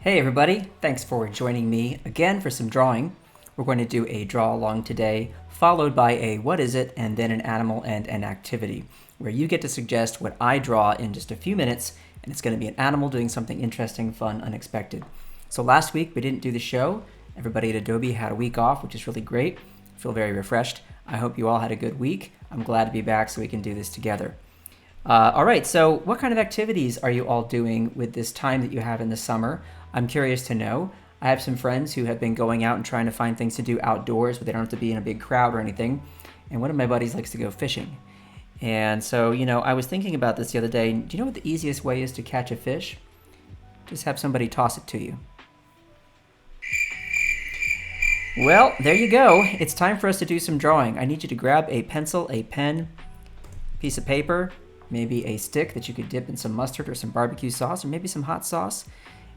Hey everybody, thanks for joining me again for some drawing. We're going to do a draw along today, followed by a what is it, and then an animal and an activity, where you get to suggest what I draw in just a few minutes, and it's going to be an animal doing something interesting, fun, unexpected. So last week we didn't do the show. Everybody at Adobe had a week off, which is really great. I feel very refreshed. I hope you all had a good week. I'm glad to be back so we can do this together. All right, so what kind of activities are you all doing with this time that you have in the summer? I'm curious to know. I have some friends who have been going out and trying to find things to do outdoors, but they don't have to be in a big crowd or anything. And one of my buddies likes to go fishing. And so, I was thinking about this the other day. Do you know what the easiest way is to catch a fish? Just have somebody toss it to you. Well, there you go. It's time for us to do some drawing. I need you to grab a pencil, a pen, piece of paper, maybe a stick that you could dip in some mustard or some barbecue sauce or maybe some hot sauce.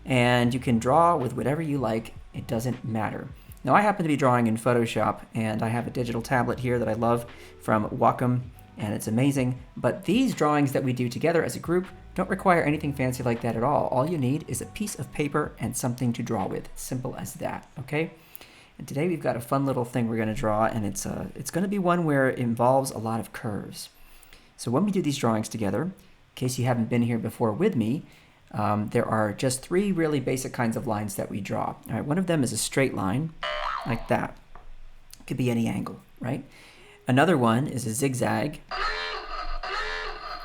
And you can draw with whatever you like. It doesn't matter. Now, I happen to be drawing in Photoshop, and I have a digital tablet here that I love from Wacom, and it's amazing. But these drawings that we do together as a group don't require anything fancy like that at all. All you need is a piece of paper and something to draw with. Simple as that, okay? And today we've got a fun little thing we're going to draw, and it's going to be one where it involves a lot of curves. So when we do these drawings together, in case you haven't been here before with me, there are just three really basic kinds of lines that we draw. All right, one of them is a straight line, like that. It could be any angle, right? Another one is a zigzag,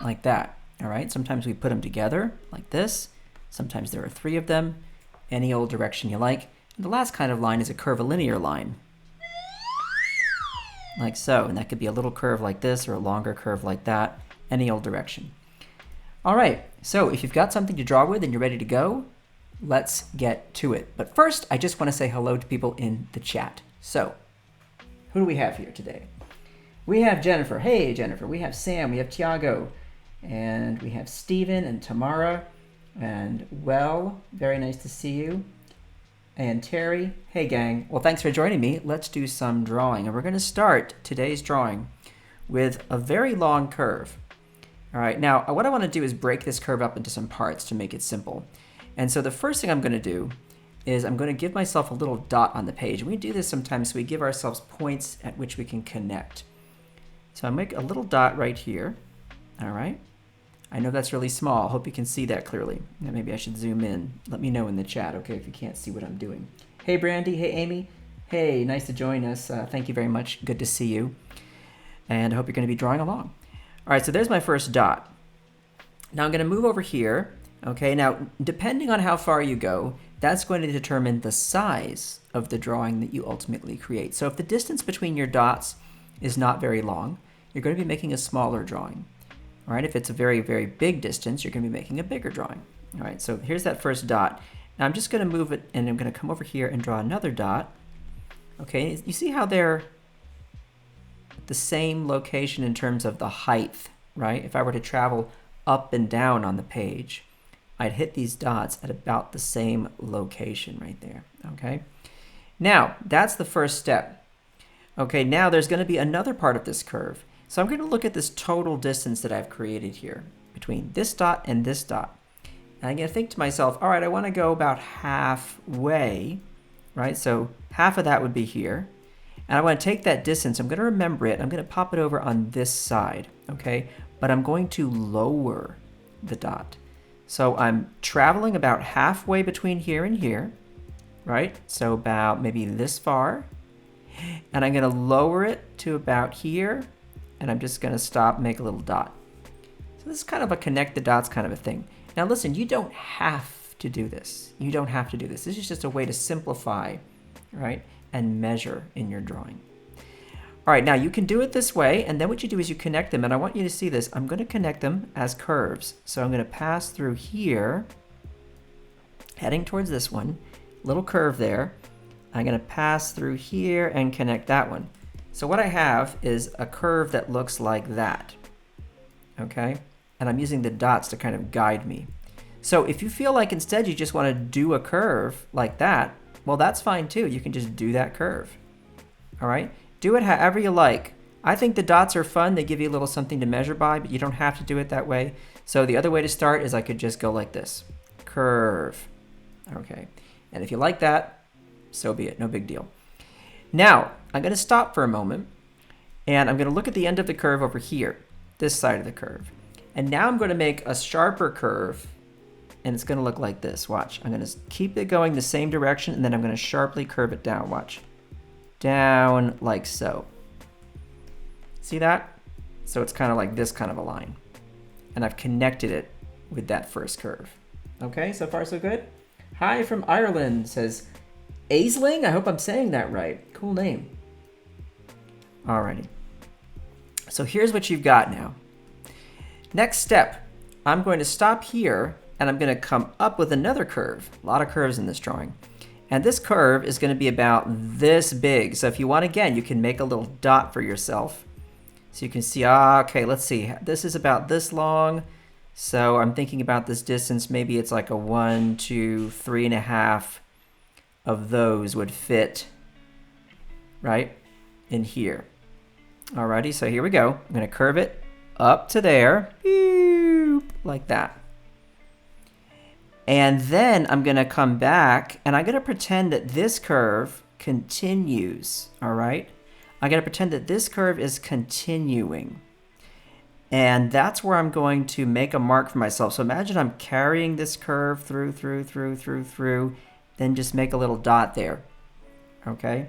like that. All right, sometimes we put them together, like this. Sometimes there are three of them, any old direction you like. And the last kind of line is a curvilinear line, like so. And that could be a little curve like this or a longer curve like that, any old direction. All right, so if you've got something to draw with and you're ready to go, let's get to it. But first, I just want to say hello to people in the chat. So, who do we have here today? We have Jennifer. Hey, Jennifer. We have Sam. We have Tiago. And we have Steven and Tamara. And very nice to see you. And Terry. Hey, gang. Well, thanks for joining me. Let's do some drawing. And we're going to start today's drawing with a very long curve. All right, now what I want to do is break this curve up into some parts to make it simple. And so the first thing I'm going to do is I'm going to give myself a little dot on the page. And we do this sometimes so we give ourselves points at which we can connect. So I make a little dot right here. All right. I know that's really small. Hope you can see that clearly. Now maybe I should zoom in. Let me know in the chat, okay, if you can't see what I'm doing. Hey, Brandy. Hey, Amy. Hey, nice to join us. Thank you very much. Good to see you. And I hope you're going to be drawing along. All right, so there's my first dot. Now I'm going to move over here. Okay, now depending on how far you go, that's going to determine the size of the drawing that you ultimately create. So if the distance between your dots is not very long, you're going to be making a smaller drawing. All right, if it's a very, very big distance, you're going to be making a bigger drawing. All right, so here's that first dot. Now I'm just going to move it, and I'm going to come over here and draw another dot. Okay, you see how they're the same location in terms of the height, right? If I were to travel up and down on the page, I'd hit these dots at about the same location right there, okay? Now, that's the first step. Okay, now there's going to be another part of this curve. So I'm going to look at this total distance that I've created here between this dot and this dot. And I'm going to think to myself, all right, I want to go about halfway, right? So half of that would be here. And I want to take that distance, I'm going to remember it, I'm going to pop it over on this side, okay? But I'm going to lower the dot. So I'm traveling about halfway between here and here, right? So about maybe this far. And I'm going to lower it to about here, and I'm just going to stop, make a little dot. So this is kind of a connect the dots kind of a thing. Now listen, you don't have to do this. You don't have to do this. This is just a way to simplify, right? And measure in your drawing. All right, now you can do it this way, and then what you do is you connect them, and I want you to see this. I'm going to connect them as curves. So I'm going to pass through here, heading towards this one, little curve there. I'm going to pass through here and connect that one. So what I have is a curve that looks like that, okay? And I'm using the dots to kind of guide me. So if you feel like instead you just want to do a curve like that, well, that's fine too. You can just do that curve. All right? Do it however you like. I think the dots are fun. They give you a little something to measure by, but you don't have to do it that way. So the other way to start is I could just go like this. Curve. Okay, and if you like that, so be it, no big deal. Now, I'm going to stop for a moment, and I'm going to look at the end of the curve over here, this side of the curve. And now I'm going to make a sharper curve, and it's going to look like this. Watch. I'm going to keep it going the same direction, and then I'm going to sharply curve it down. Watch. Down like so. See that? So it's kind of like this kind of a line. And I've connected it with that first curve. Okay, so far so good? Hi from Ireland, says Aisling. I hope I'm saying that right. Cool name. Alrighty. So here's what you've got now. Next step, I'm going to stop here and I'm going to come up with another curve. A lot of curves in this drawing. And this curve is going to be about this big. So if you want, again, you can make a little dot for yourself. So you can see, okay, let's see. This is about this long. So I'm thinking about this distance. Maybe it's like a 1, 2, 3.5 of those would fit right in here. Alrighty, so here we go. I'm going to curve it up to there, like that. And then I'm going to come back and I'm going to pretend that this curve continues. All right, I'm going to pretend that this curve is continuing. And that's where I'm going to make a mark for myself. So imagine I'm carrying this curve through, then just make a little dot there. Okay,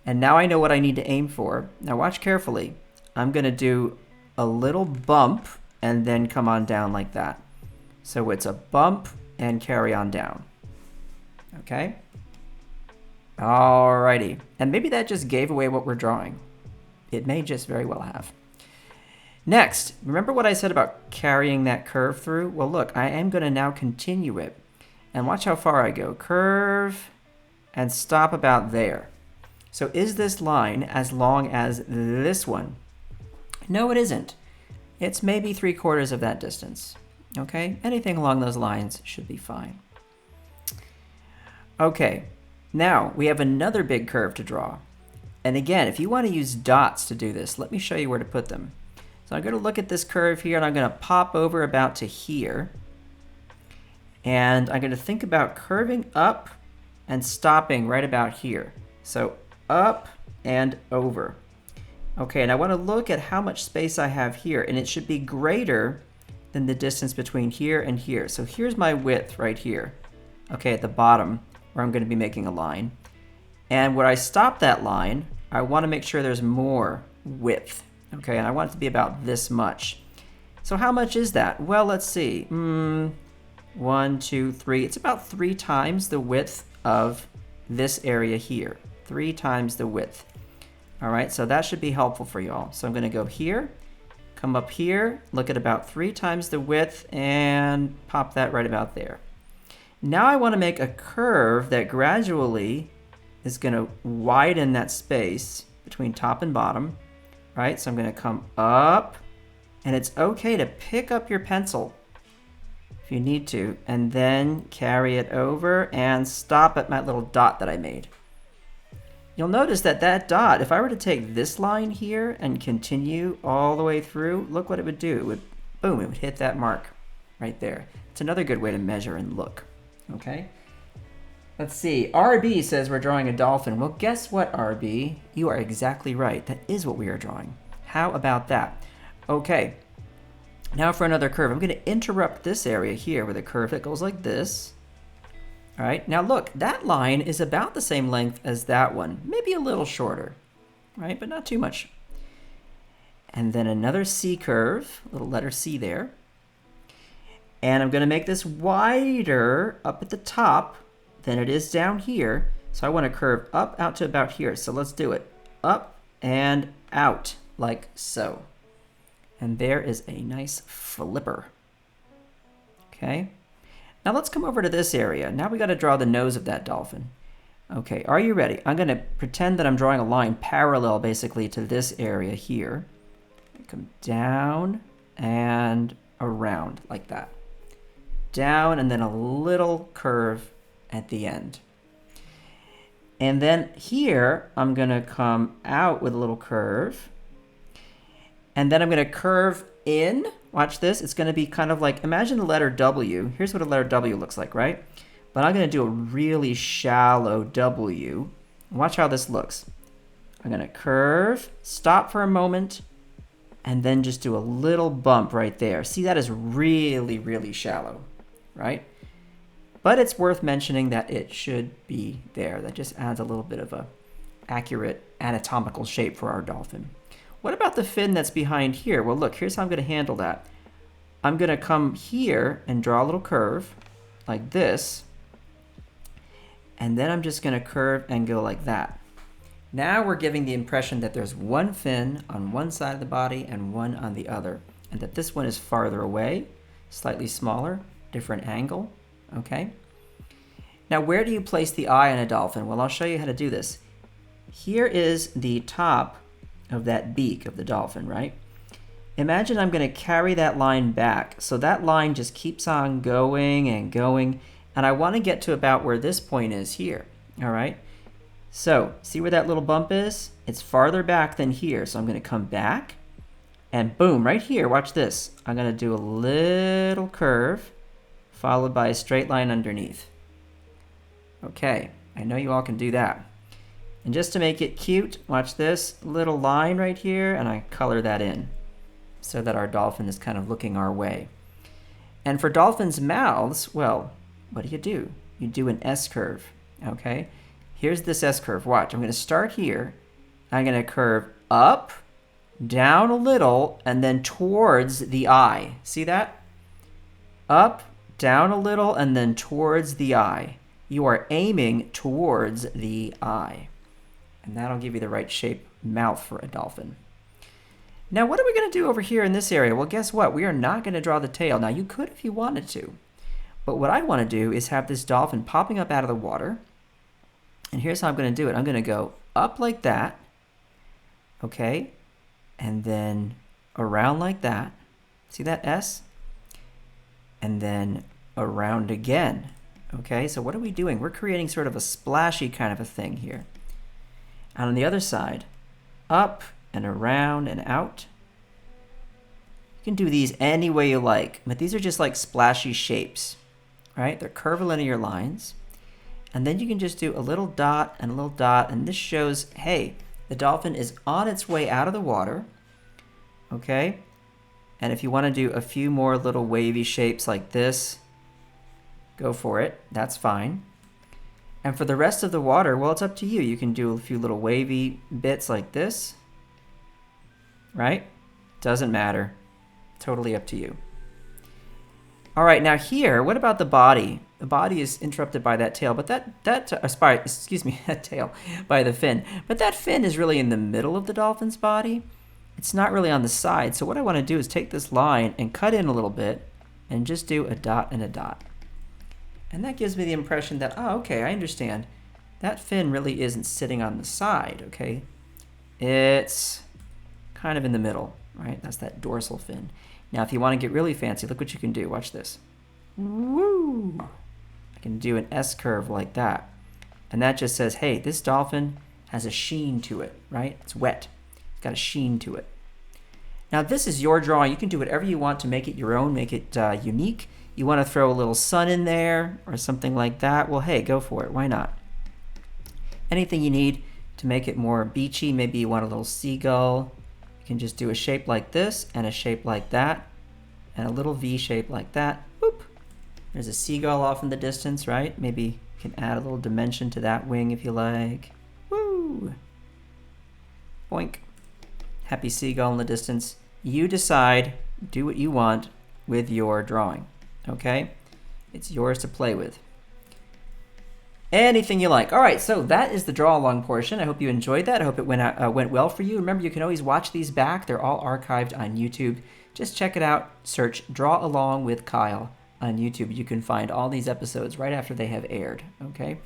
and now I know what I need to aim for. Now watch carefully. I'm going to do a little bump and then come on down like that. So it's a bump and carry on down. Okay? Alrighty. And maybe that just gave away what we're drawing. It may just very well have. Next, remember what I said about carrying that curve through? Well, look, I am going to now continue it. And watch how far I go. Curve and stop about there. So is this line as long as this one? No, it isn't. It's maybe 3/4 of that distance. Okay, anything along those lines should be fine. Okay, now we have another big curve to draw. And again, if you want to use dots to do this, let me show you where to put them. So I'm going to look at this curve here and I'm going to pop over about to here. And I'm going to think about curving up and stopping right about here. So up and over. Okay, and I want to look at how much space I have here, and it should be greater than the distance between here and here. So here's my width right here, okay, at the bottom where I'm going to be making a line. And where I stop that line, I want to make sure there's more width, okay, and I want it to be about this much. So how much is that? Well, let's see. 1, 2, 3. It's about 3 times the width of this area here. 3 times the width. All right, so that should be helpful for you all. So I'm going to go here, come up here, look at about 3 times the width, and pop that right about there. Now I want to make a curve that gradually is going to widen that space between top and bottom. Right, so I'm going to come up, and it's okay to pick up your pencil if you need to, and then carry it over and stop at my little dot that I made. You'll notice that that dot, if I were to take this line here and continue all the way through, look what it would do. It would, boom, it would hit that mark right there. It's another good way to measure and look. Okay? Let's see. RB says we're drawing a dolphin. Well, guess what, RB? You are exactly right. That is what we are drawing. How about that? Okay. Now for another curve. I'm going to interrupt this area here with a curve that goes like this. All right, now look, that line is about the same length as that one, maybe a little shorter, right, but not too much. And then another C curve, little letter C there. And I'm going to make this wider up at the top than it is down here. So I want to curve up out to about here. So let's do it. Up and out like so. And there is a nice flipper. Okay. Now let's come over to this area. Now we got to draw the nose of that dolphin. Okay, are you ready? I'm going to pretend that I'm drawing a line parallel basically to this area here. Come down and around like that. Down and then a little curve at the end. And then here I'm going to come out with a little curve. And then I'm going to curve in. Watch this. It's going to be kind of like, imagine the letter W. Here's what a letter W looks like, right? but I'm going to do a really shallow W. Watch how this looks. I'm going to curve, stop for a moment, and then just do a little bump right there. See, that is really, really shallow, right? But it's worth mentioning that it should be there. That just adds a little bit of a accurate anatomical shape for our dolphin. What about the fin that's behind here? Well, look, here's how I'm going to handle that. I'm going to come here and draw a little curve like this, and then I'm just going to curve and go like that. Now we're giving the impression that there's one fin on one side of the body and one on the other, and that this one is farther away, slightly smaller, different angle, okay? Now where do you place the eye on a dolphin? Well, I'll show you how to do this. Here is the top of that beak of the dolphin, right? Imagine I'm going to carry that line back, so that line just keeps on going and going, and I want to get to about where this point is here, all right? So, see where that little bump is? It's farther back than here, so I'm going to come back, and boom, right here, watch this. I'm going to do a little curve, followed by a straight line underneath. Okay, I know you all can do that. And just to make it cute, watch this little line right here, and I color that in so that our dolphin is kind of looking our way. And for dolphins' mouths, well, what do? You do an S-curve, okay? Here's this S-curve. Watch, I'm going to start here. I'm going to curve up, down a little, and then towards the eye. See that? Up, down a little, and then towards the eye. You are aiming towards the eye. And that'll give you the right shape mouth for a dolphin. Now, what are we going to do over here in this area? Well, guess what? We are not going to draw the tail. Now, you could if you wanted to. But what I want to do is have this dolphin popping up out of the water. And here's how I'm going to do it. I'm going to go up like that, okay? And then around like that. See that S? And then around again, okay? So what are we doing? We're creating sort of a splashy kind of a thing here. And on the other side, up and around and out. You can do these any way you like, but these are just like splashy shapes, right? They're curvilinear lines. And then you can just do a little dot and a little dot, and this shows, hey, the dolphin is on its way out of the water, okay? And if you want to do a few more little wavy shapes like this, go for it, that's fine. And for the rest of the water, well, it's up to you. You can do a few little wavy bits like this, right? Doesn't matter, totally up to you. All right, now here, what about the body? The body is interrupted by that tail, but that tail by the fin. But that fin is really in the middle of the dolphin's body. It's not really on the side. So what I want to do is take this line and cut in a little bit and just do a dot and a dot. And that gives me the impression that, oh, okay, I understand. That fin really isn't sitting on the side, okay? It's kind of in the middle, right? That's that dorsal fin. Now, if you want to get really fancy, look what you can do. Watch this. Woo! I can do an S-curve like that. And that just says, hey, this dolphin has a sheen to it, right? It's wet. It's got a sheen to it. Now, this is your drawing. You can do whatever you want to make it your own, make it unique. You want to throw a little sun in there or something like that. Well, hey, go for it. Why not? Anything you need to make it more beachy. Maybe you want a little seagull. You can just do a shape like this and a shape like that and a little V shape like that. Boop. There's a seagull off in the distance, right? Maybe you can add a little dimension to that wing if you like. Woo! Boink. Happy seagull in the distance. You decide, do what you want with your drawing, okay? It's yours to play with. Anything you like. All right, so that is the draw along portion. I hope you enjoyed that. I hope it went well for you. Remember, you can always watch these back. They're all archived on YouTube. Just check it out. Search Draw Along with Kyle on YouTube. You can find all these episodes right after they have aired, okay?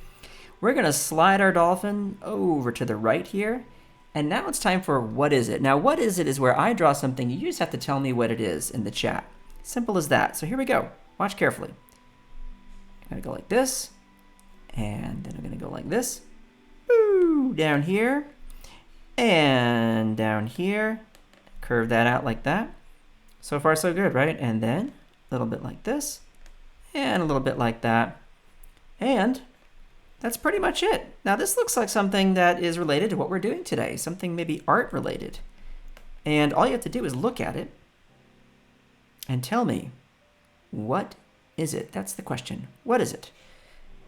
We're going to slide our dolphin over to the right here. And now it's time for What Is It? Now, What Is It is where I draw something. You just have to tell me what it is in the chat. Simple as that. So here we go. Watch carefully. I'm going to go like this. And then I'm going to go like this. Boo! Down here. And down here. Curve that out like that. So far, so good, right? And then a little bit like this. And a little bit like that. And that's pretty much it. Now this looks like something that is related to what we're doing today, something maybe art related. And all you have to do is look at it and tell me, what is it? That's the question. What is it?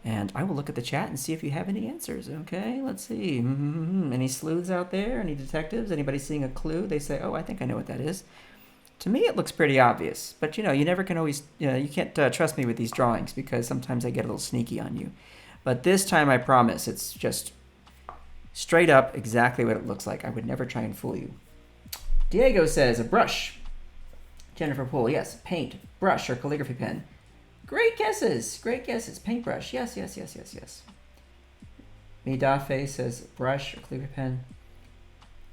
And I will look at the chat and see if you have any answers. Okay, let's see. Any sleuths out there? Any detectives? Anybody seeing a clue? They say, oh, I think I know what that is. To me, it looks pretty obvious. But you know, you never can always, you can't trust me with these drawings because sometimes I get a little sneaky on you. But this time, I promise, it's just straight up exactly what it looks like. I would never try and fool you. Diego says, a brush. Jennifer Poole, yes, paint, brush, or calligraphy pen. Great guesses, great guesses. Paintbrush, yes, yes, yes, yes, yes. Midafe says brush or calligraphy pen.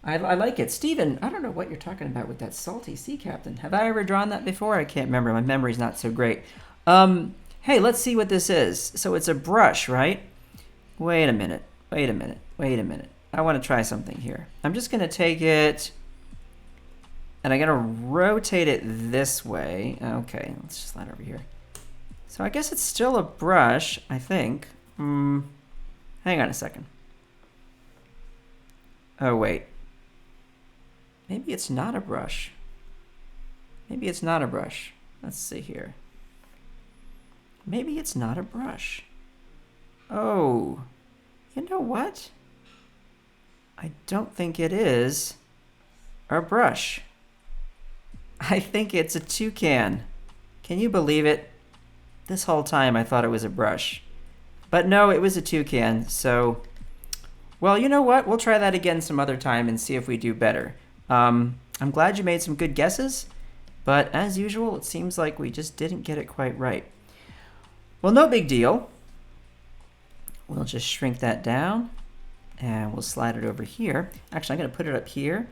I like it. Steven, I don't know what you're talking about with that salty sea captain. Have I ever drawn that before? I can't remember. My memory's not so great. Hey, let's see what this is. So it's a brush, right? Wait a minute. Wait a minute. Wait a minute. I want to try something here. I'm just going to take it and I'm going to rotate it this way. Okay, let's just slide over here. So I guess it's still a brush, I think. Hang on a second. Oh, wait. Maybe it's not a brush. Maybe it's not a brush. Let's see here. Maybe it's not a brush. Oh, you know what? I don't think it is a brush. I think it's a toucan. Can you believe it? This whole time I thought it was a brush. But no, it was a toucan, so... Well, you know what? We'll try that again some other time and see if we do better. I'm glad you made some good guesses, but as usual, it seems like we just didn't get it quite right. Well, no big deal. We'll just shrink that down, and we'll slide it over here. Actually, I'm going to put it up here,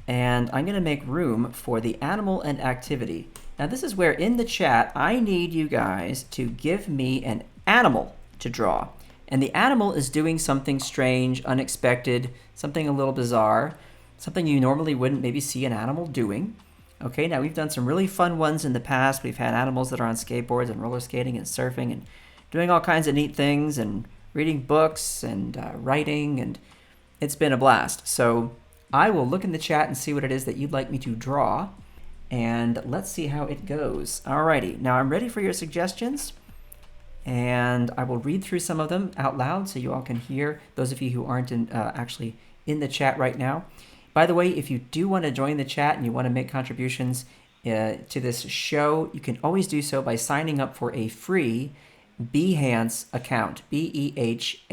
and I'm going to make room for the animal and activity. Now, this is where in the chat, I need you guys to give me an animal to draw. And the animal is doing something strange, unexpected, something a little bizarre, something you normally wouldn't maybe see an animal doing. Okay, now we've done some really fun ones in the past. We've had animals that are on skateboards and roller skating and surfing and doing all kinds of neat things and reading books and writing, and it's been a blast. So I will look in the chat and see what it is that you'd like me to draw, and let's see how it goes. Alrighty, now I'm ready for your suggestions, and I will read through some of them out loud so you all can hear, those of you who aren't actually in the chat right now. By the way, if you do want to join the chat and you want to make contributions to this show, you can always do so by signing up for a free Behance account, B-E-H-A-N-C-E,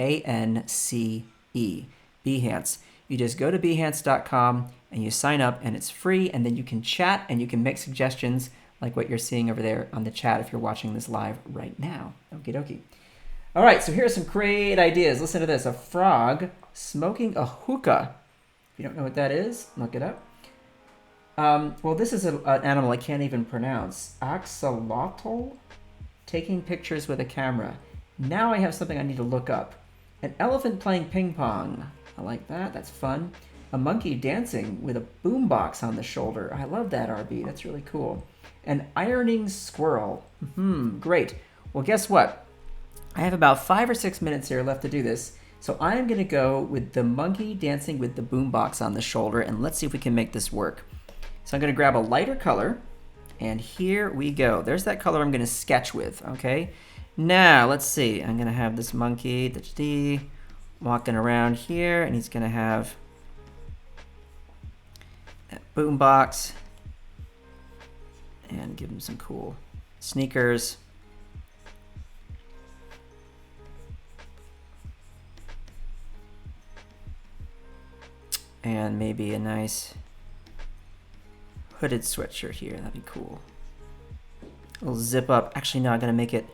Behance. You just go to behance.com and you sign up, and it's free, and then you can chat and you can make suggestions like what you're seeing over there on the chat if you're watching this live right now. Okie dokie. All right, so here are some great ideas. Listen to this. A frog smoking a hookah. If you don't know what that is, look it up. Well, this is an animal I can't even pronounce. Axolotl taking pictures with a camera. Now I have something I need to look up. An elephant playing ping pong. I like that. That's fun. A monkey dancing with a boombox on the shoulder. I love that, RB. That's really cool. An ironing squirrel. Great. Well, guess what? I have about 5 or 6 minutes here left to do this. So I'm going to go with the monkey dancing with the boombox on the shoulder, and let's see if we can make this work. So I'm going to grab a lighter color, and here we go. There's that color I'm going to sketch with, okay? Now, let's see. I'm going to have this monkey walking around here, and he's going to have that boombox, and give him some cool sneakers. And maybe a nice hooded sweatshirt here. That'd be cool. A little zip up. Actually, no, I'm going to make it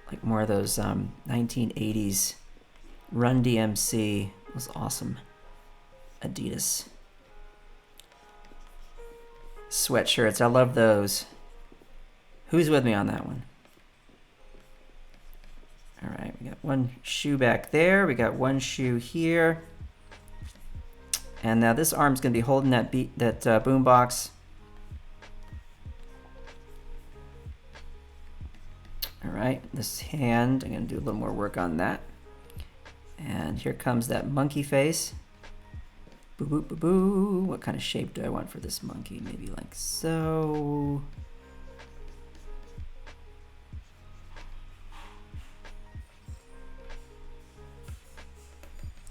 like more of those 1980s Run DMC. Those awesome Adidas sweatshirts. I love those. Who's with me on that one? All right, we got one shoe back there. We got one shoe here. And now this arm's going to be holding that boombox. All All right, this hand, I'm gonna do a little more work on that. And here comes that monkey face. Boo, boo, boo, boo. What kind of shape do I want for this monkey? Maybe like so.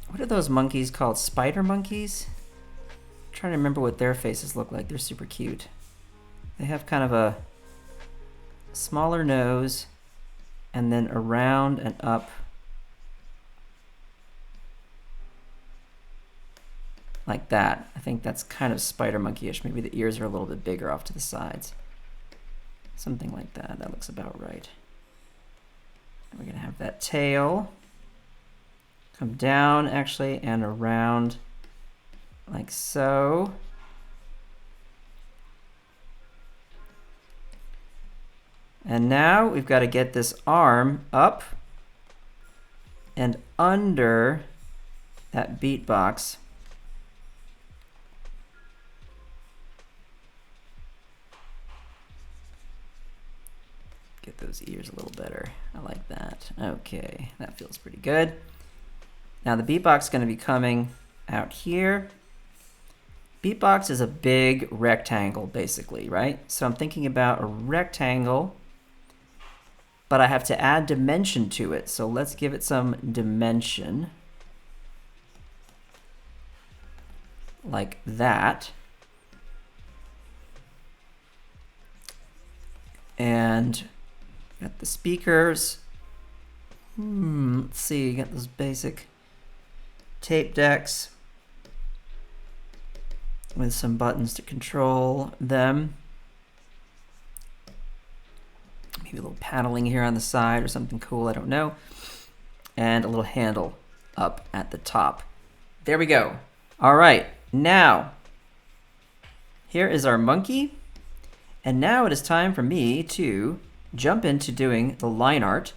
What are those monkeys called? Spider monkeys? I'm trying to remember what their faces look like. They're super cute. They have kind of a smaller nose and then around and up like that. I think that's kind of spider monkey-ish. Maybe the ears are a little bit bigger off to the sides. Something like that. That looks about right. And we're gonna have that tail come down actually and around like so. And now we've got to get this arm up and under that beatbox. Get those ears a little better. I like that. Okay, that feels pretty good. Now the beatbox is going to be coming out here. Beatbox is a big rectangle, basically, right? So I'm thinking about a rectangle, but I have to add dimension to it. So let's give it some dimension. Like that. And got the speakers. Let's see, got those basic tape decks with some buttons to control them. Maybe a little paneling here on the side or something cool, I don't know. And a little handle up at the top. There we go. All right, now, here is our monkey. And now it is time for me to jump into doing the line art.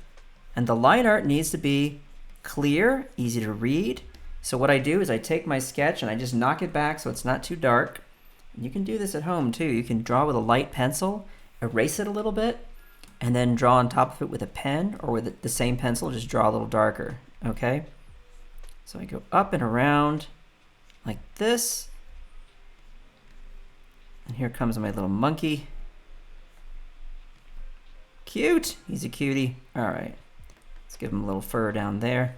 And the line art needs to be clear, easy to read. So what I do is I take my sketch and I just knock it back so it's not too dark. And you can do this at home too. You can draw with a light pencil, erase it a little bit, and then draw on top of it with a pen or with the same pencil, just draw a little darker, okay? So I go up and around like this. And here comes my little monkey. Cute, he's a cutie. All right, let's give him a little fur down there.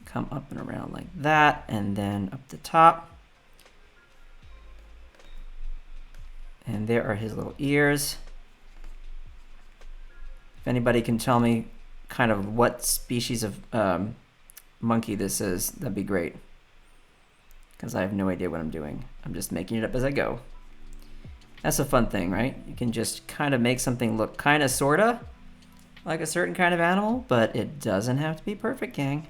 Come up and around like that, and then up the top. And there are his little ears. If anybody can tell me kind of what species of monkey this is, that'd be great. Because I have no idea what I'm doing. I'm just making it up as I go. That's a fun thing, right? You can just kind of make something look kind of sorta like a certain kind of animal, but it doesn't have to be perfect, gang.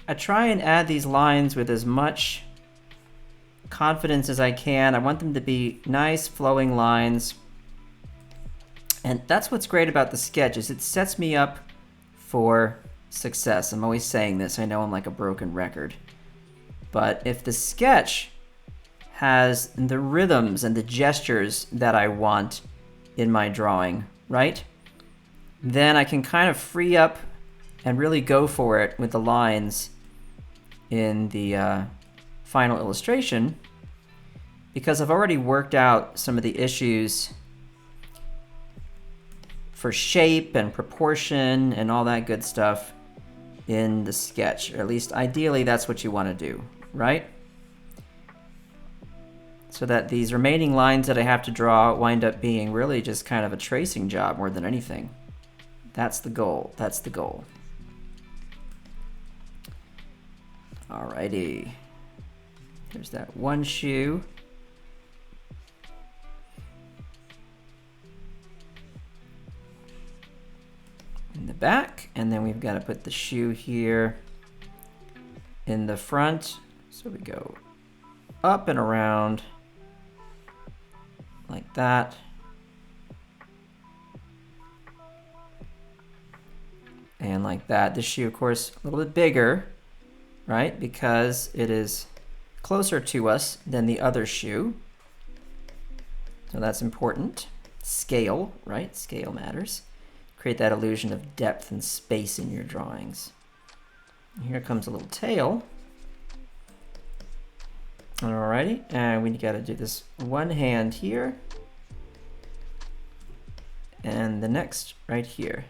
I try and add these lines with as much confidence as I can. I want them to be nice flowing lines. And that's what's great about the sketch, is it sets me up for success. I'm always saying this. I know I'm like a broken record. But if the sketch has the rhythms and the gestures that I want in my drawing, right? Then I can kind of free up and really go for it with the lines in the final illustration, because I've already worked out some of the issues for shape and proportion and all that good stuff in the sketch, or at least ideally that's what you want to do, right? So that these remaining lines that I have to draw wind up being really just kind of a tracing job more than anything. That's the goal. That's the goal. Alrighty. There's that one shoe. In the back, and then we've got to put the shoe here in the front. So we go up and around like that. And like that. This shoe, of course, a little bit bigger, right? Because it is closer to us than the other shoe. So that's important. Scale, right? Scale matters. Create that illusion of depth and space in your drawings. Here comes a little tail. Alrighty, and we got to do this one hand here, and the next right here.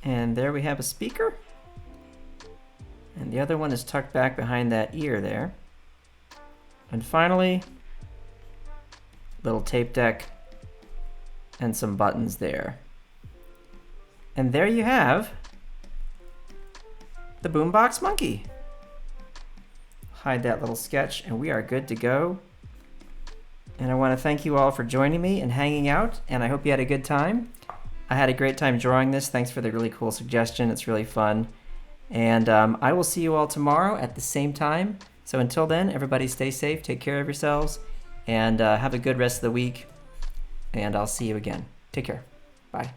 And there we have a speaker. And the other one is tucked back behind that ear there. And finally, little tape deck and some buttons there. And there you have the Boombox Monkey. Hide that little sketch and we are good to go. And I want to thank you all for joining me and hanging out, and I hope you had a good time. I had a great time drawing this. Thanks for the really cool suggestion. It's really fun. And I will see you all tomorrow at the same time. So until then, everybody stay safe, take care of yourselves, and have a good rest of the week. And I'll see you again. Take care. Bye.